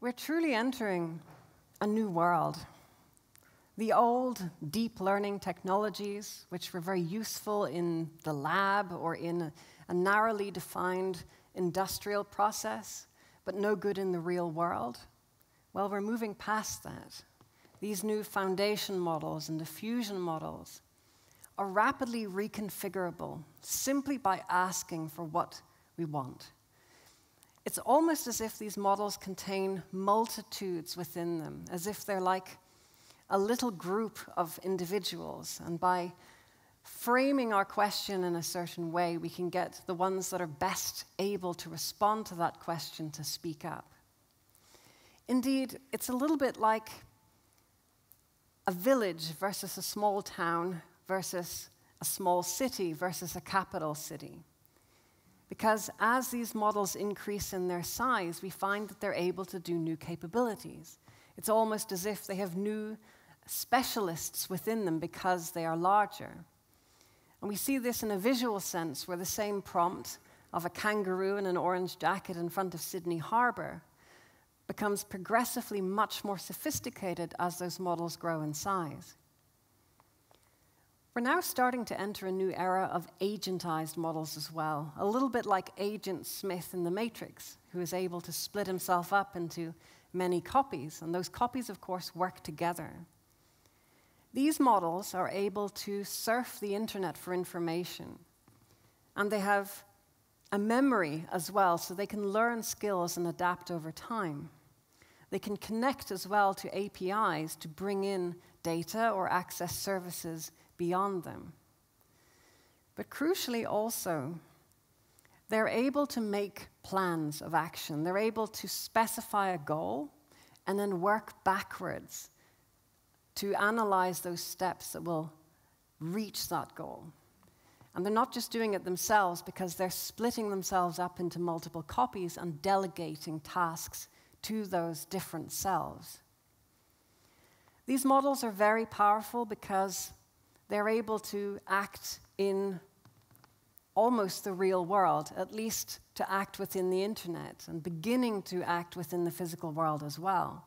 We're truly entering a new world. The old deep learning technologies, which were very useful in the lab or in a narrowly defined industrial process, but no good in the real world, well, we're moving past that. These new foundation models and diffusion models are rapidly reconfigurable simply by asking for what we want. It's almost as if these models contain multitudes within them, as if they're like a little group of individuals. And by framing our question in a certain way, we can get the ones that are best able to respond to that question to speak up. Indeed, it's a little bit like a village versus a small town versus a small city versus a capital city. Because as these models increase in their size, we find that they're able to do new capabilities. It's almost as if they have new specialists within them because they are larger. And we see this in a visual sense, where the same prompt of a kangaroo in an orange jacket in front of Sydney Harbour becomes progressively much more sophisticated as those models grow in size. We're now starting to enter a new era of agentized models as well, a little bit like Agent Smith in The Matrix, who is able to split himself up into many copies, and those copies, of course, work together. These models are able to surf the internet for information, and they have a memory as well, so they can learn skills and adapt over time. They can connect as well to APIs to bring in data or access services beyond them. But crucially also, they're able to make plans of action. They're able to specify a goal and then work backwards to analyze those steps that will reach that goal. And they're not just doing it themselves, because they're splitting themselves up into multiple copies and delegating tasks to those different selves. These models are very powerful because they're able to act in almost the real world, at least to act within the internet, and beginning to act within the physical world as well.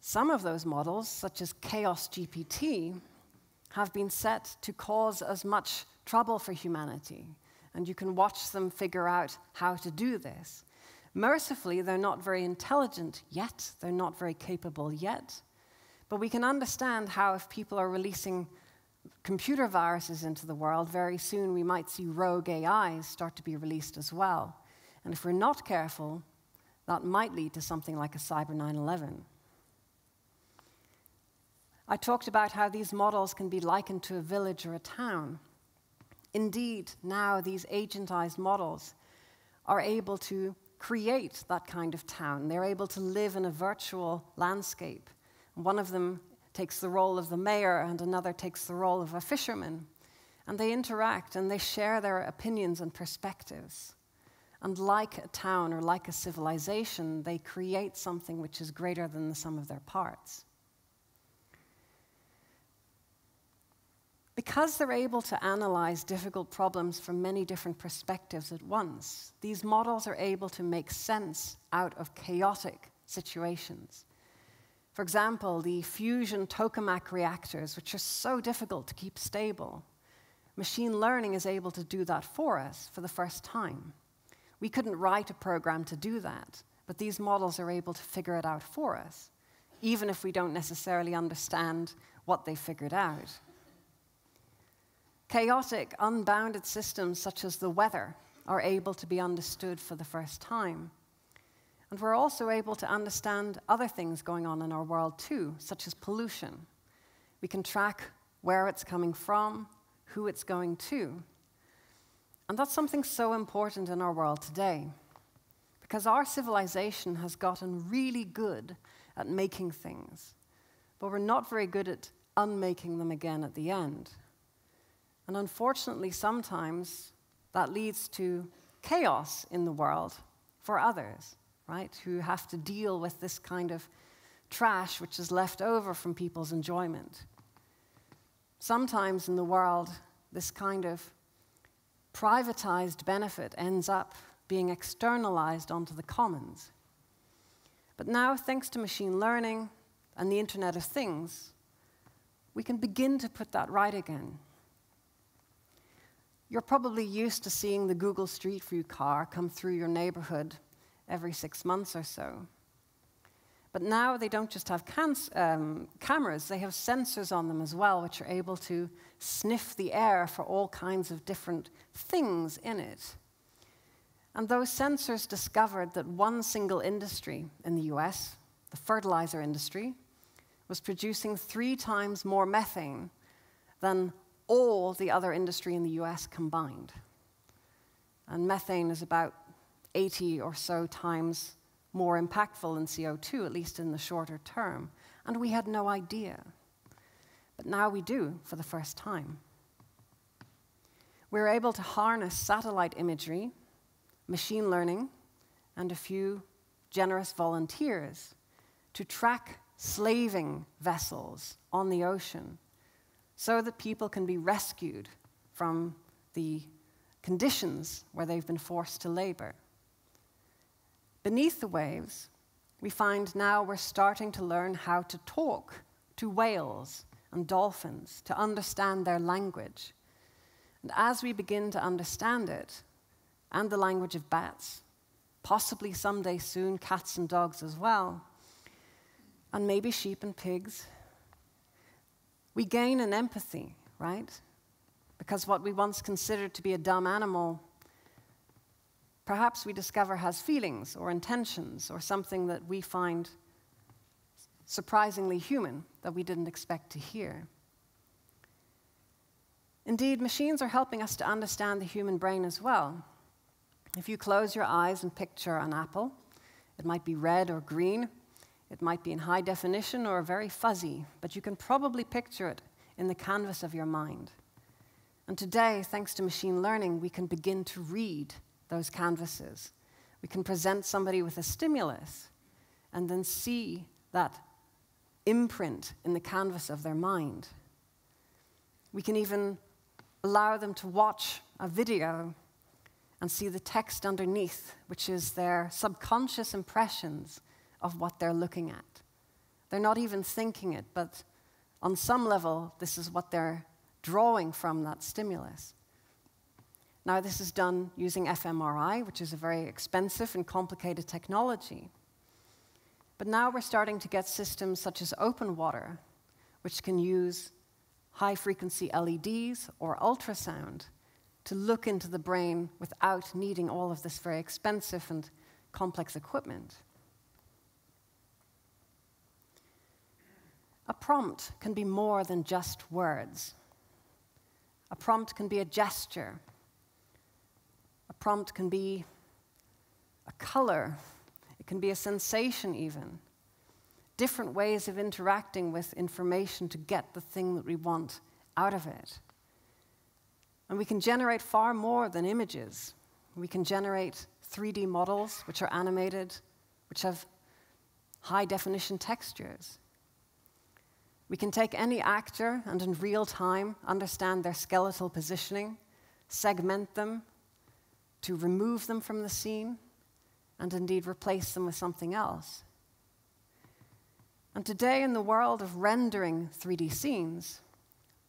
Some of those models, such as Chaos GPT, have been set to cause as much trouble for humanity, and you can watch them figure out how to do this. Mercifully, they're not very intelligent yet, they're not very capable yet, but we can understand how if people are releasing computer viruses into the world, very soon we might see rogue AIs start to be released as well. And if we're not careful, that might lead to something like a cyber 9/11. I talked about how these models can be likened to a village or a town. Indeed, now these agentized models are able to create that kind of town. They're able to live in a virtual landscape. One of them takes the role of the mayor, and another takes the role of a fisherman. And they interact, and they share their opinions and perspectives. And like a town or like a civilization, they create something which is greater than the sum of their parts. Because they're able to analyze difficult problems from many different perspectives at once, these models are able to make sense out of chaotic situations. For example, the fusion tokamak reactors, which are so difficult to keep stable. Machine learning is able to do that for us for the first time. We couldn't write a program to do that, but these models are able to figure it out for us, even if we don't necessarily understand what they figured out. Chaotic, unbounded systems such as the weather are able to be understood for the first time. And we're also able to understand other things going on in our world too, such as pollution. We can track where it's coming from, who it's going to. And that's something so important in our world today, because our civilization has gotten really good at making things, but we're not very good at unmaking them again at the end. And unfortunately, sometimes that leads to chaos in the world for others, right, who have to deal with this kind of trash which is left over from people's enjoyment. Sometimes in the world, this kind of privatized benefit ends up being externalized onto the commons. But now, thanks to machine learning and the Internet of Things, we can begin to put that right again. You're probably used to seeing the Google Street View car come through your neighborhood every 6 months or so. But now they don't just have cameras, they have sensors on them as well, which are able to sniff the air for all kinds of different things in it. And those sensors discovered that one single industry in the US, the fertilizer industry, was producing 3 times more methane than all the other industry in the US combined. And methane is about 80 or so times more impactful than CO2, at least in the shorter term. And we had no idea. But now we do for the first time. We're able to harness satellite imagery, machine learning, and a few generous volunteers to track slaving vessels on the ocean so that people can be rescued from the conditions where they've been forced to labor. Beneath the waves, we find now we're starting to learn how to talk to whales and dolphins, to understand their language. And as we begin to understand it, and the language of bats, possibly someday soon cats and dogs as well, and maybe sheep and pigs, we gain an empathy, right? Because what we once considered to be a dumb animal, perhaps we discover has feelings or intentions or something that we find surprisingly human that we didn't expect to hear. Indeed, machines are helping us to understand the human brain as well. If you close your eyes and picture an apple, it might be red or green, it might be in high definition or very fuzzy, but you can probably picture it in the canvas of your mind. And today, thanks to machine learning, we can begin to read those canvases. We can present somebody with a stimulus and then see that imprint in the canvas of their mind. We can even allow them to watch a video and see the text underneath, which is their subconscious impressions of what they're looking at. They're not even thinking it, but on some level, this is what they're drawing from that stimulus. Now, this is done using fMRI, which is a very expensive and complicated technology. But now we're starting to get systems such as open water, which can use high-frequency LEDs or ultrasound to look into the brain without needing all of this very expensive and complex equipment. A prompt can be more than just words. A prompt can be a gesture. A prompt can be a color. It can be a sensation even. Different ways of interacting with information to get the thing that we want out of it. And we can generate far more than images. We can generate 3D models, which are animated, which have high-definition textures. We can take any actor and in real time understand their skeletal positioning, segment them to remove them from the scene, and indeed replace them with something else. And today, in the world of rendering 3D scenes,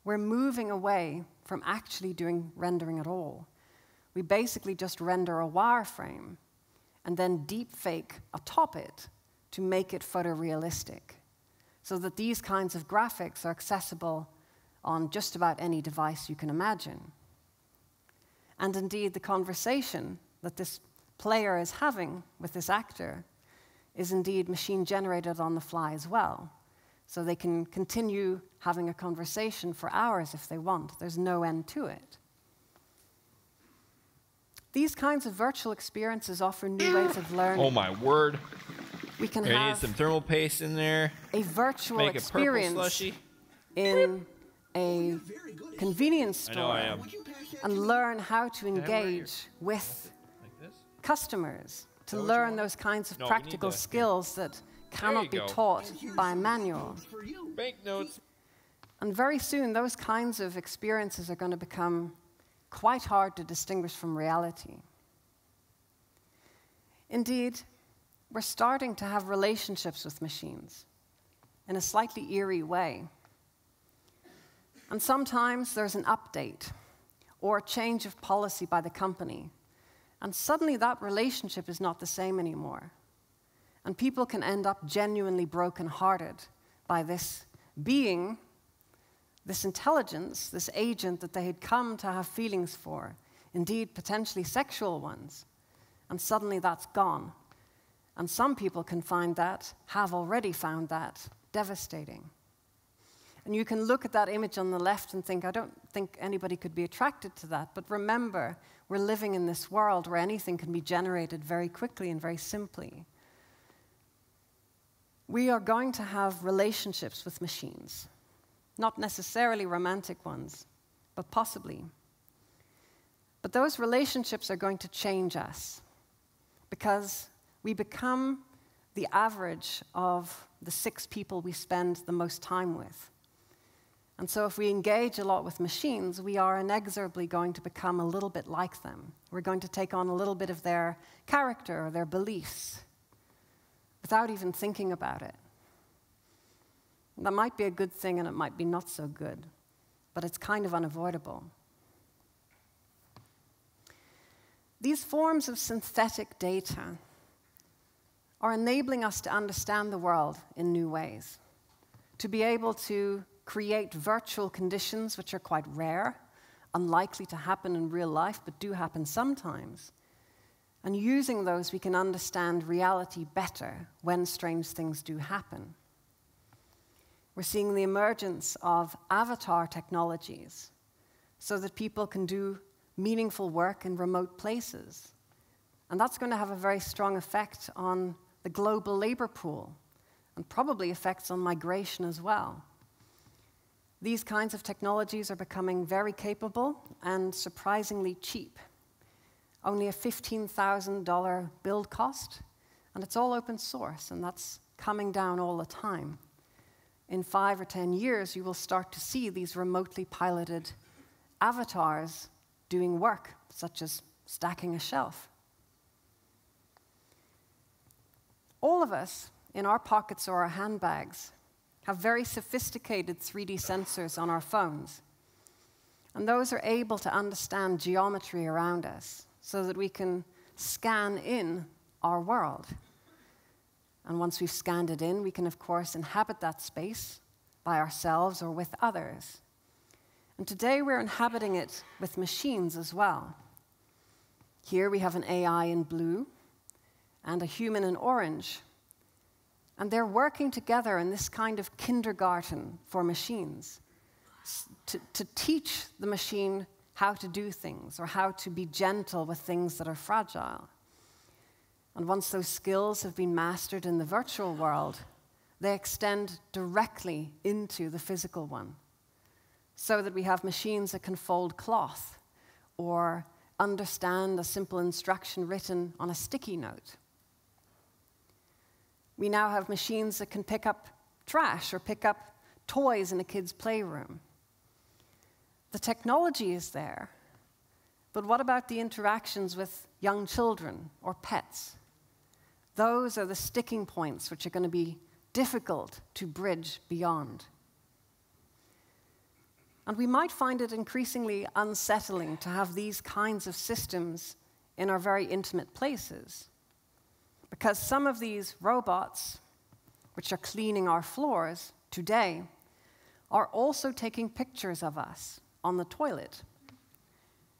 we're moving away from actually doing rendering at all. We basically just render a wireframe and then deep fake atop it to make it photorealistic, so that these kinds of graphics are accessible on just about any device you can imagine. And indeed, the conversation that this player is having with this actor is indeed machine-generated on the fly as well. So they can continue having a conversation for hours if they want. There's no end to it. These kinds of virtual experiences offer new ways of learning. Oh my word. We can There have needs some thermal paste in there. a virtual Make experience a purple slushy. in a convenience I know I store am. and learn how to have it right engage with Like this? customers, to that what you learn want? those kinds of No, we need practical to- skills that cannot be go. taught by a manual. Banknotes. And very soon, those kinds of experiences are going to become quite hard to distinguish from reality. Indeed, we're starting to have relationships with machines in a slightly eerie way. And sometimes there's an update or a change of policy by the company, and suddenly that relationship is not the same anymore. And people can end up genuinely brokenhearted by this being, this intelligence, this agent that they had come to have feelings for, indeed potentially sexual ones, and suddenly that's gone. And some people can find that, have already found that, devastating. And you can look at that image on the left and think, I don't think anybody could be attracted to that. But remember, we're living in this world where anything can be generated very quickly and very simply. We are going to have relationships with machines. Not necessarily romantic ones, but possibly. But those relationships are going to change us because we become the average of the 6 people we spend the most time with. And so if we engage a lot with machines, we are inexorably going to become a little bit like them. We're going to take on a little bit of their character or their beliefs without even thinking about it. That might be a good thing and it might be not so good, but it's kind of unavoidable. These forms of synthetic data are enabling us to understand the world in new ways, to be able to create virtual conditions which are quite rare, unlikely to happen in real life, but do happen sometimes. And using those, we can understand reality better when strange things do happen. We're seeing the emergence of avatar technologies so that people can do meaningful work in remote places. And that's going to have a very strong effect on the global labor pool and probably effects on migration as well. These kinds of technologies are becoming very capable and surprisingly cheap. Only a $15,000 build cost, and it's all open source, and that's coming down all the time. In 5 or 10 years, you will start to see these remotely piloted avatars doing work, such as stacking a shelf. All of us, in our pockets or our handbags, have very sophisticated 3D sensors on our phones. And those are able to understand geometry around us so that we can scan in our world. And once we've scanned it in, we can, of course, inhabit that space by ourselves or with others. And today we're inhabiting it with machines as well. Here we have an AI in blue and a human in orange. And they're working together in this kind of kindergarten for machines to teach the machine how to do things or how to be gentle with things that are fragile. And once those skills have been mastered in the virtual world, they extend directly into the physical one, so that we have machines that can fold cloth or understand a simple instruction written on a sticky note. We now have machines that can pick up trash or pick up toys in a kid's playroom. The technology is there, but what about the interactions with young children or pets? Those are the sticking points which are going to be difficult to bridge beyond. And we might find it increasingly unsettling to have these kinds of systems in our very intimate places. Because some of these robots, which are cleaning our floors today, are also taking pictures of us on the toilet.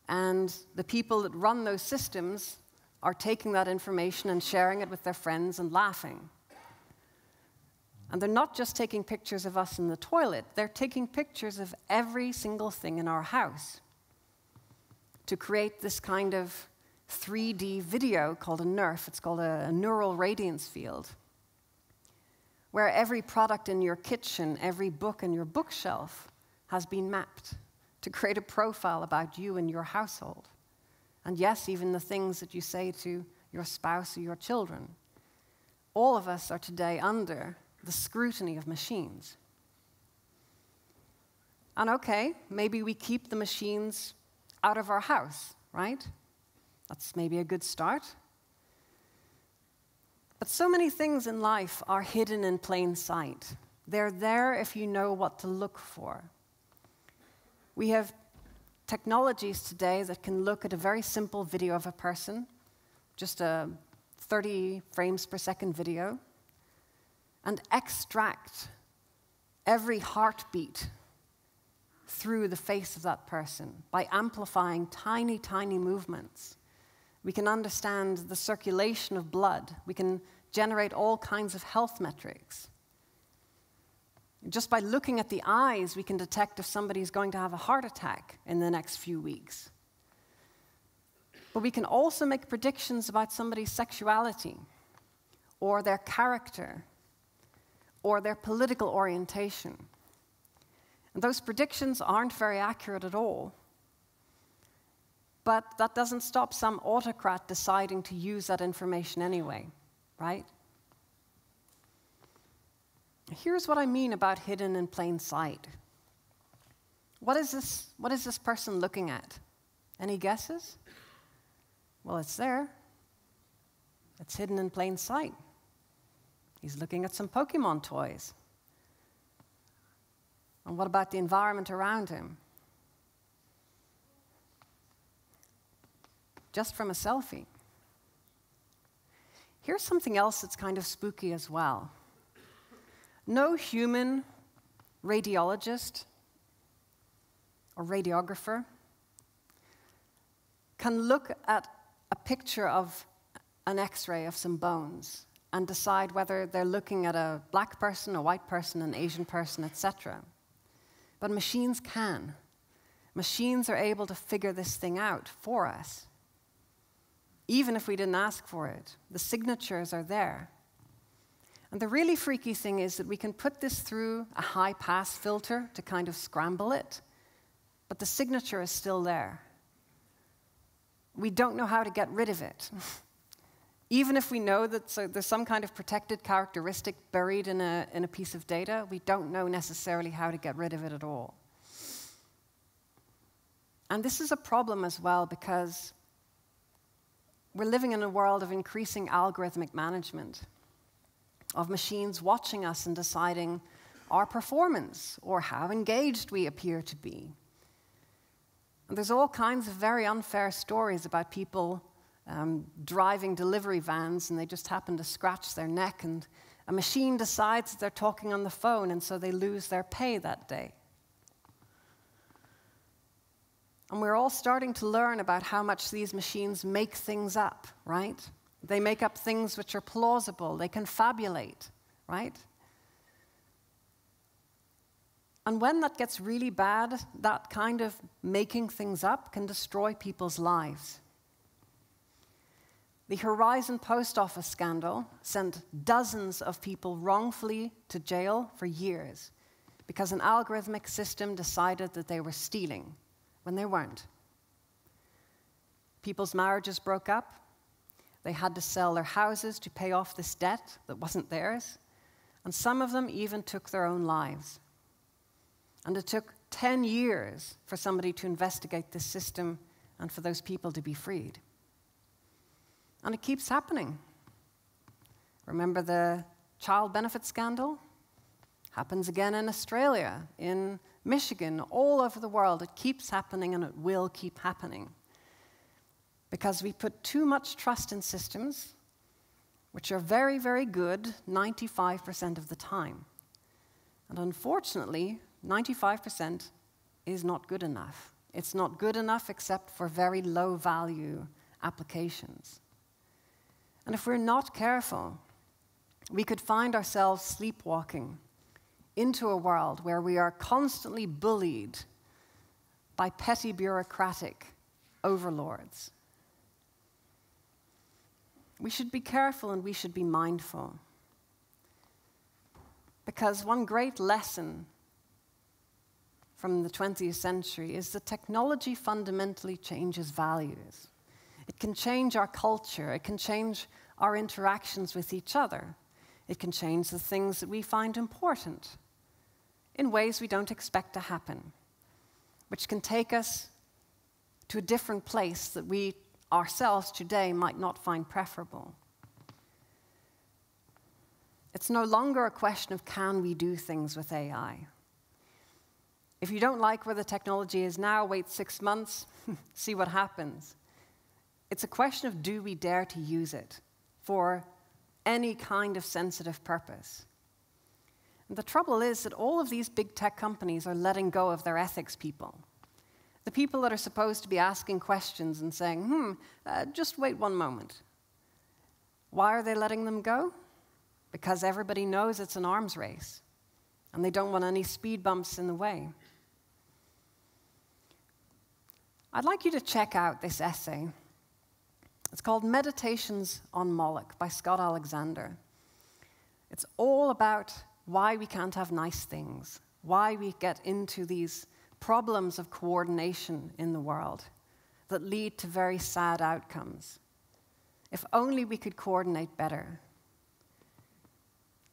And the people that run those systems are taking that information and sharing it with their friends and laughing. And they're not just taking pictures of us in the toilet, they're taking pictures of every single thing in our house to create this kind of 3D video called a NERF. It's called a neural radiance field, where every product in your kitchen, every book in your bookshelf has been mapped to create a profile about you and your household. And yes, even the things that you say to your spouse or your children. All of us are today under the scrutiny of machines. And okay, maybe we keep the machines out of our house, right? That's maybe a good start. But so many things in life are hidden in plain sight. They're there if you know what to look for. We have technologies today that can look at a very simple video of a person, just a 30 frames per second video, and extract every heartbeat through the face of that person by amplifying tiny, tiny movements. We can understand the circulation of blood. We can generate all kinds of health metrics. Just by looking at the eyes, we can detect if somebody's going to have a heart attack in the next few weeks. But we can also make predictions about somebody's sexuality, or their character, or their political orientation. And those predictions aren't very accurate at all. But that doesn't stop some autocrat deciding to use that information anyway, right? Here's what I mean about hidden in plain sight. What is this person looking at? Any guesses? Well, it's there. It's hidden in plain sight. He's looking at some Pokemon toys. And what about the environment around him? Just from a selfie. Here's something else that's kind of spooky as well. No human radiologist or radiographer can look at a picture of an X-ray of some bones and decide whether they're looking at a black person, a white person, an Asian person, etc. But machines can. Machines are able to figure this thing out for us. Even if we didn't ask for it, the signatures are there. And the really freaky thing is that we can put this through a high-pass filter to kind of scramble it, but the signature is still there. We don't know how to get rid of it. Even if we know that there's some kind of protected characteristic buried in a piece of data, we don't know necessarily how to get rid of it at all. And this is a problem as well because we're living in a world of increasing algorithmic management, of machines watching us and deciding our performance or how engaged we appear to be. And there's all kinds of very unfair stories about people driving delivery vans and they just happen to scratch their neck and a machine decides that they're talking on the phone and so they lose their pay that day. And we're all starting to learn about how much these machines make things up, right? They make up things which are plausible. They confabulate, right? And when that gets really bad, that kind of making things up can destroy people's lives. The Horizon Post Office scandal sent dozens of people wrongfully to jail for years because an algorithmic system decided that they were stealing when they weren't. People's marriages broke up. They had to sell their houses to pay off this debt that wasn't theirs. And some of them even took their own lives. And it took 10 years for somebody to investigate this system and for those people to be freed. And it keeps happening. Remember the child benefit scandal? Happens again in Australia, in Michigan, all over the world. It keeps happening and it will keep happening. Because we put too much trust in systems, which are very, very good 95% of the time. And unfortunately, 95% is not good enough. It's not good enough except for very low-value applications. And if we're not careful, we could find ourselves sleepwalking into a world where we are constantly bullied by petty bureaucratic overlords. We should be careful and we should be mindful. Because one great lesson from the 20th century is that technology fundamentally changes values. It can change our culture. It can change our interactions with each other. It can change the things that we find important in ways we don't expect to happen, which can take us to a different place that we ourselves today might not find preferable. It's no longer a question of can we do things with AI. If you don't like where the technology is now, wait 6 months, see what happens. It's a question of do we dare to use it for any kind of sensitive purpose. And the trouble is that all of these big tech companies are letting go of their ethics people. The people that are supposed to be asking questions and saying, just wait one moment. Why are they letting them go? Because everybody knows it's an arms race, and they don't want any speed bumps in the way. I'd like you to check out this essay. It's called Meditations on Moloch by Scott Alexander. It's all about why we can't have nice things, why we get into these problems of coordination in the world that lead to very sad outcomes. If only we could coordinate better.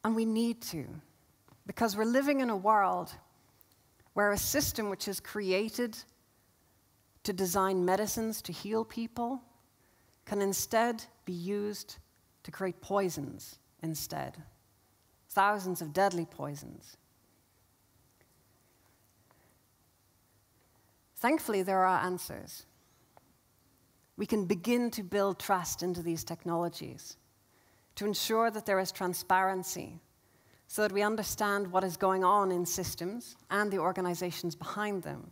And we need to, because we're living in a world where a system which is created to design medicines to heal people can instead be used to create poisons instead. Thousands of deadly poisons. Thankfully, there are answers. We can begin to build trust into these technologies to ensure that there is transparency so that we understand what is going on in systems and the organizations behind them,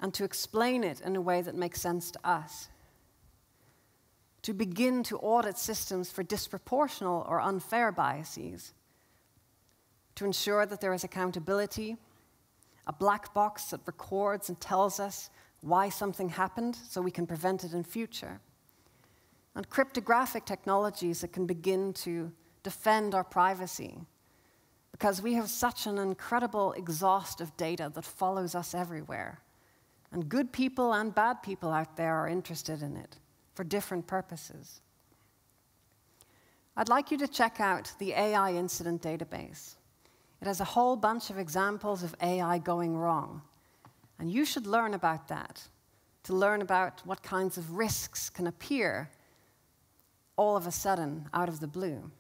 and to explain it in a way that makes sense to us. To begin to audit systems for disproportional or unfair biases, to ensure that there is accountability, a black box that records and tells us why something happened so we can prevent it in future, and cryptographic technologies that can begin to defend our privacy, because we have such an incredible exhaust of data that follows us everywhere. And good people and bad people out there are interested in it for different purposes. I'd like you to check out the AI incident database. It has a whole bunch of examples of AI going wrong. And you should learn about that, to learn about what kinds of risks can appear all of a sudden out of the blue.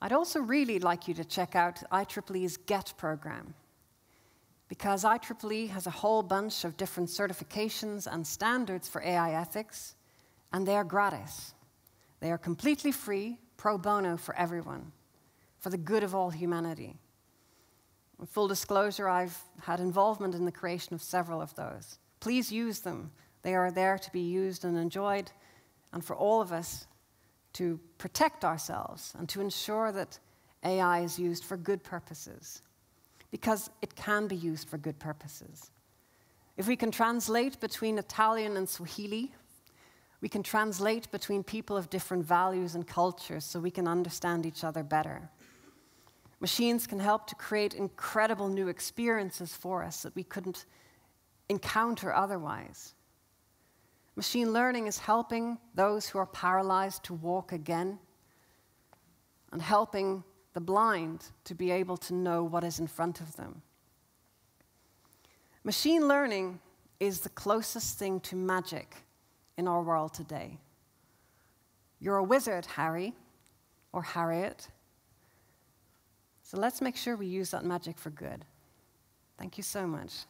I'd also really like you to check out IEEE's GET program, because IEEE has a whole bunch of different certifications and standards for AI ethics, and they are gratis. They are completely free, pro bono for everyone, for the good of all humanity. In full disclosure, I've had involvement in the creation of several of those. Please use them. They are there to be used and enjoyed, and for all of us to protect ourselves and to ensure that AI is used for good purposes, because it can be used for good purposes. If we can translate between Italian and Swahili, we can translate between people of different values and cultures so we can understand each other better. Machines can help to create incredible new experiences for us that we couldn't encounter otherwise. Machine learning is helping those who are paralyzed to walk again, and helping the blind to be able to know what is in front of them. Machine learning is the closest thing to magic in our world today. You're a wizard, Harry, or Harriet. So let's make sure we use that magic for good. Thank you so much.